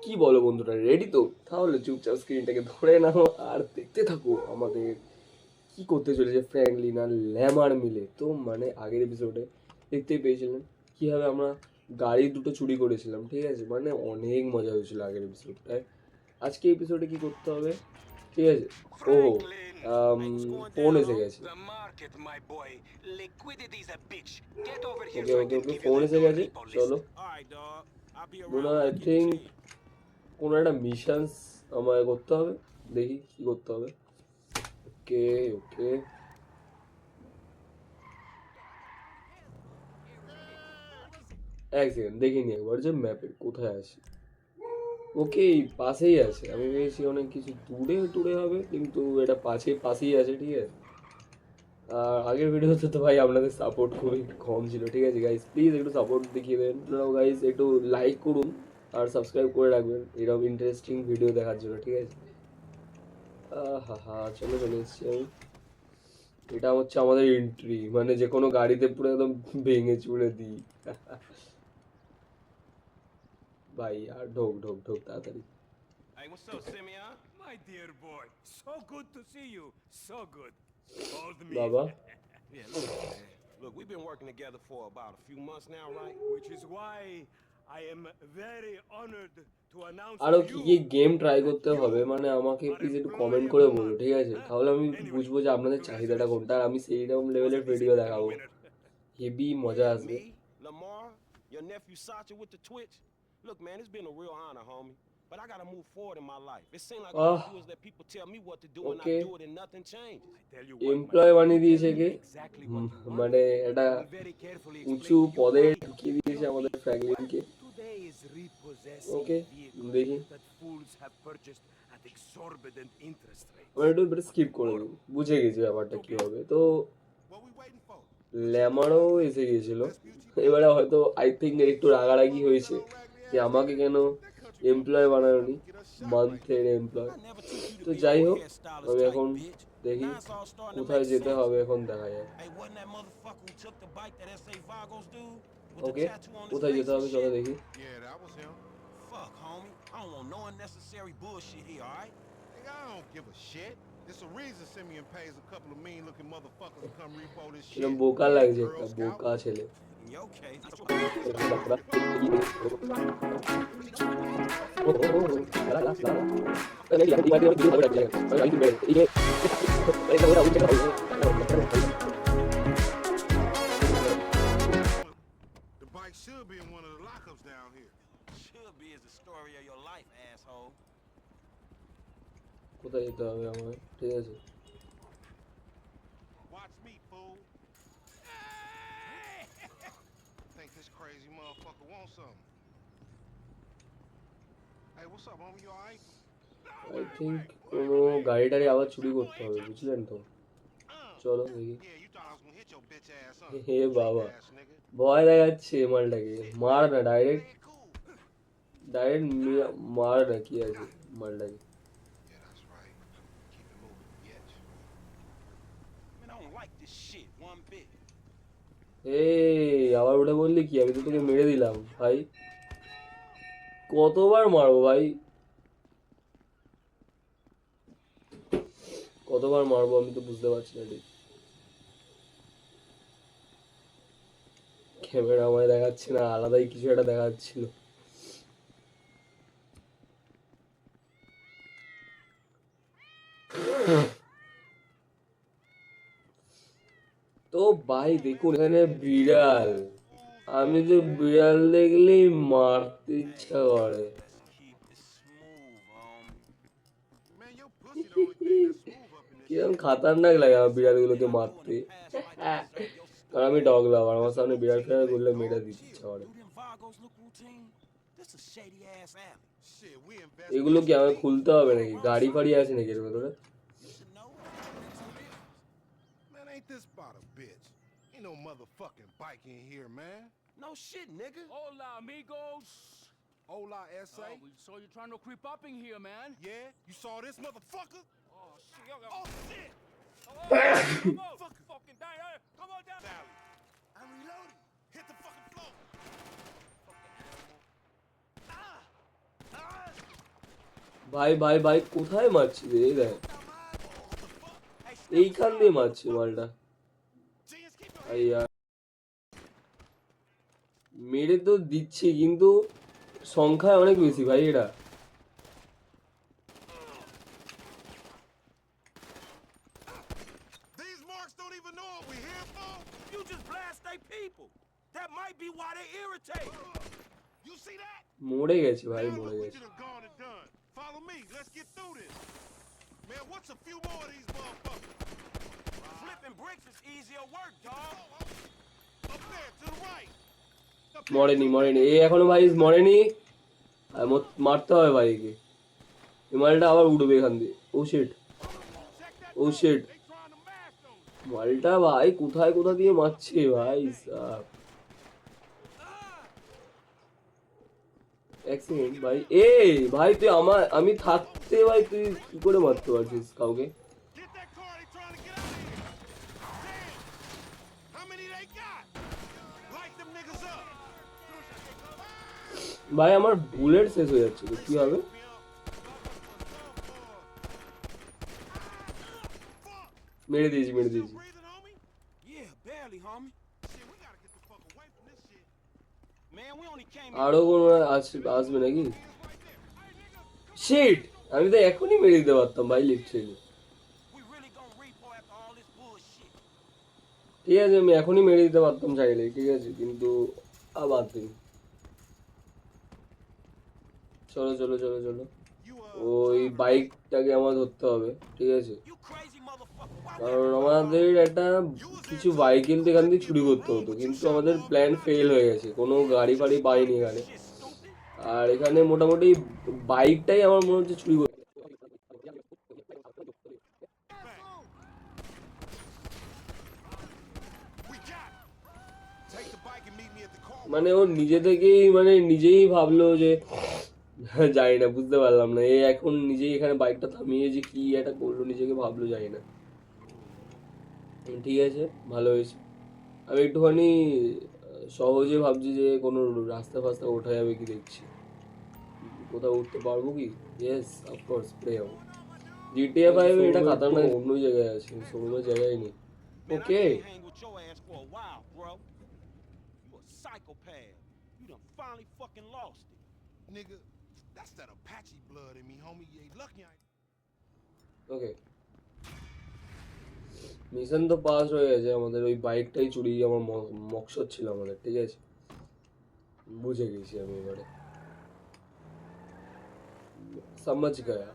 কি বলো বন্ধুরা, রেডি তো? তাহলে চুপচাপ স্ক্রিনটাকে ধরে নাও আর দেখতে থাকো আমাদের কি করতে চলেছে ফ্র্যাঙ্কলিন আর ল্যামার মিলে। তো মানে আগের এপিসোডে দেখতেই পেয়েছিলেন কীভাবে আমরা গাড়ি দুটো চুরি করেছিলাম, ঠিক আছে? মানে অনেক মজা হয়েছিল আগের এপিসোডটায়। আজকে এপিসোডে কি করতে হবে, ঠিক আছে? ও ফোন এসে গেছে। ওকে ওকে ওকে, ফোন এসে গেছে, চলো। মনে হয় আই থিঙ্ক কোনো একটা মিশনস আমায় করতে হবে, দেখি কি করতে হবে। ওকে ওকে, এক সেকেন্ড দেখে নি একবার যে ম্যাপে কোথায় আছি। ওকে, এই পাশেই আছে। আমি ভেবেছি অনেক কিছু দূরে দূরে হবে, কিন্তু এটা পাশেই আছে, ঠিক আছে। আর আগের ভিডিওতে তো ভাই আপনাদের সাপোর্ট খুবই কম ছিল, ঠিক আছে গাইস? প্লিজ একটু সাপোর্ট দেখিয়ে দেন গাইস, একটু লাইক করুন আর সাবস্ক্রাইব করে রাখবেন এরকম ইন্টারেস্টিং ভিডিও দেখার জন্য, ঠিক আছে? হা হা, চলে এসেছি আমি। এটা হচ্ছে আমাদের এন্ট্রি, মানে যে কোনো গাড়িতে পুরো একদম ভেঙে চুড়ে দিই। ভাই আর ঢোক ঢোক ঢোক তাড়াতাড়ি। Hey, what's up, Simeon? My dear boy, so good to see you. So good. Old me. বাবা, Yeah, look, man. Look, we've been working together for about a few months now, right? Which is why I am very honored to announce আরো to কি you কি game try that করতে you হবে, মানে আমাকে are please একটু employee comment of করে the বলো, month. ঠিক আছে? Huh? তাহলে আমি Anyway, বুঝবো যে আপনাদের চাহিদাটা congratulations. কোনটা, আর আমি সেইরকম লেভেলের Wasn't easy video becoming a দেখাবো। winner. হেভি মজা আসবে। Me, Lamar, your nephew Sacha with the Twitch. Look, man, it's been a real honor, homie. But I gotta move forward in my life. It seems like all I do is let people tell me what to do and I okay, do it and nothing changes. I tell you what, my employ friend, বানিয়ে you দিয়েছে tell কে? me exactly what you want. মানে এটা I will very carefully উঁচু explain to you পদে why ঢুকিয়ে দিয়েছে আমাদের ফ্র্যাঙ্কলিনকে। today is repossessing okay, vehicles দেখি। that fools have purchased at exorbitant interest rates. আমরা একটু স্কিপ করে দিই, বুঝে গেছি ব্যাপারটা কি হবে। তো ল্যামারও এসে গিয়েছিল। এবারে হয়তো আই থিঙ্ক একটু রাগারাগি হয়েছে যে আমাকে কেন এমপ্লয় বানানোনি, মান্থের employ. I never took you to তো be যাই no হোক, hairstylist আমি type এখন bitch. দেখি Now it's all starting to কোথায় make যেতে sense. হবে, এখন দেখা যায়। Hey, wasn't that motherfucker who took the bike that S.A. Vagos dude? With the okay, tattoo on his কোথায় face যেতে and হবে চলো shit? দেখি। Yeah, that was him. Fuck, homie. I don't want no unnecessary bullshit here, alright? Nigga, I don't give a shit. There's a reason Simeon pays a couple of mean-looking motherfuckers to come repo this এরকম shit. বোকা লাগছে, Girl একটা Scout. বোকা ছেলে। In your case, The bike should be in one of the lockups down here. should be is the story of your life, asshole. কোথায় যেতে হবে আমার, ঠিক আছে? Watch me, fool. Think this crazy motherfucker wants something. Hey, what's up, homie? You alright? I think কোনো গাড়ি টাড়ি আবার চুরি করতে হবে, বুঝলেন তো? চলো দেখি। Yeah, you thought I was gonna hit your bitch ass, huh? হে বাবা, Trick ass nigga. ভয় দেখাচ্ছে মালটাকে। মার না, ডাইরেক্ট Hey, cool. মার না, কি আছে মালটাকে। Yeah, that's right. Keep it moving, bitch. Man, I don't like this shit one bit. এই আবার ওটা বললি কি? আমি তো তোকে মেরে দিলাম ভাই। কতবার মারবো ভাই, কতবার মারবো আমি তো বুঝতে পারছি না ঠিক। ক্যামেরা আমায় দেখাচ্ছে না, আলাদাই কিছু একটা দেখাচ্ছিল। তো ভাই দেখুন এখানে বিড়াল, আমি তো বিড়াল দেখলেই মারতে ইচ্ছা করে। Let's keep it smooth, homie. Man, your pussy the only thing that's smooth up in this কিরকম shit. খাতারনাক লাগে আমার বিড়ালগুলোকে মারতে। Past life, your কারণ আমি ডগ লাভার, আমার সামনে বিড়াল ফিড়াল ঘুরলে মেরে দিতে ইচ্ছা করে। You them Vagos look routine? This a shady ass alley. Shit, we invest. এগুলো কি আমাকে খুলতে হবে নাকি? গাড়ি ফাড়ি আছে নাকি এর ভেতরে? You should know it. Makes some difference. Man, ain't this about a bitch? Ain't no motherfucking bike in here, man. No shit, nigga. Hola, amigos. Hola, S.A. So you're trying to creep up in here, man? Yeah, you saw this motherfucker? Oh, shit. Oh, shit! Come on, fucking down. Come on down. Sally, I'm reloading. Hit the fucking floor. Fucking animal. ভাই ভাই ভাই কোথায় মারছি রে? এই দেখ এইখান দিয়ে মারছি মালটা। আইয়া মেরে তো দিচ্ছি কিন্তু সংখ্যায় অনেক বেশি ভাই এরা। These marks don't even know what we're here for. You just blast they people. That might be why they irritate. You see that? মরে গেছে ভাই, Now মরে look what গেছে। you done gone and done. Follow me. Let's get through this. Man, what's a few more of these motherfuckers? Flipping bricks is easier work, dog. Up there, to the right. Up here, মরেনি to the মরেনি এ এখনো ভাই মরেনি। আর মারতে হবে ভাইকে। এই মালটা আবার উঠবে এখান দিয়ে। ও শিট, check that ও door. Shit. They trying to mash on us. মালটা ভাই কোথায় কোথা দিয়ে মারছে ভাই সাব। এক সেকেন্ড ভাই, এ ভাই তুই আমি থাকতে ভাই তুই কি করে মারতে পারছিস কাউকে? Get that car. They trying to get out of here. Damn. How many they got? Light them niggas up. ভাই আমার বুলেট শেষ হয়ে যাচ্ছে, তো কি হবে? মেরে দিয়েছি মেরে দিয়েছি। Breathing, homie? Yeah, barely, homie. Shit, we gotta get the fuck away from this shit. Man, we only came আরো কোনো আসবে নাকি? Hands right there. শিট, আমি তো এখনই মেরে দিতে পারতাম ভাই literally. We really gonna repo after all this bullshit. ঠিক আছে আমি এখনই মেরে দিতে পারতাম চাইলে, ঠিক আছে, কিন্তু আবার দিন। চলো চলো চলো চলো, You ওই বাইকটাকে আমার ধরতে হবে, ঠিক আছে, You crazy motherfucker. Why কারণ আমাদের একটা কিছু বাইক কিন্তু এখান থেকে চুরি করতে হতো, কিন্তু আমাদের প্ল্যান ফেল হয়ে গেছে, কোনো গাড়ি ফাড়ি পাইনি এখানে। shit stupid? আর এখানে মোটামুটি বাইকটাই আমার মনে হচ্ছে চুরি করতে। We got it. Take the bike and meet me at the car. মানে ও নিজে থেকেই মানে নিজেই ভাবলো যে জানি না, বুঝতে পারলাম না, এ এখন নিজেই এখানে বাইকটা থামিয়ে যে কি একটা করলো নিজেকে ভাবলো, জানি না। ঠিক আছে, ভালো হয়েছে। আমি একটুখানি সহজে ভাবছি যে কোনো রাস্তা ফাস্তা ওঠা যাবে কি দেখছি, কোথাও উঠতে পারবো কি। ইয়েস অফকোর্স প্লে যাবো জিটিএ 5 এটা খাতারনাক, অন্য জায়গায় আছে, অন্য জায়গায় নেই। Man, I Okay. can't hang with your ass for a while, bro. You a psychopath. You done finally fucking lost it. Nigga, that's that Apache blood in me, homie. You ain't lucky I ain't. Okay, mission তো pass হয়ে গেছে আমাদের, ওই বাইকটাই চুরি আমার মকসদ ছিল আমাদের, ঠিক আছে, বুঝে গেছি আমি এবারে, সমঝ গয়া।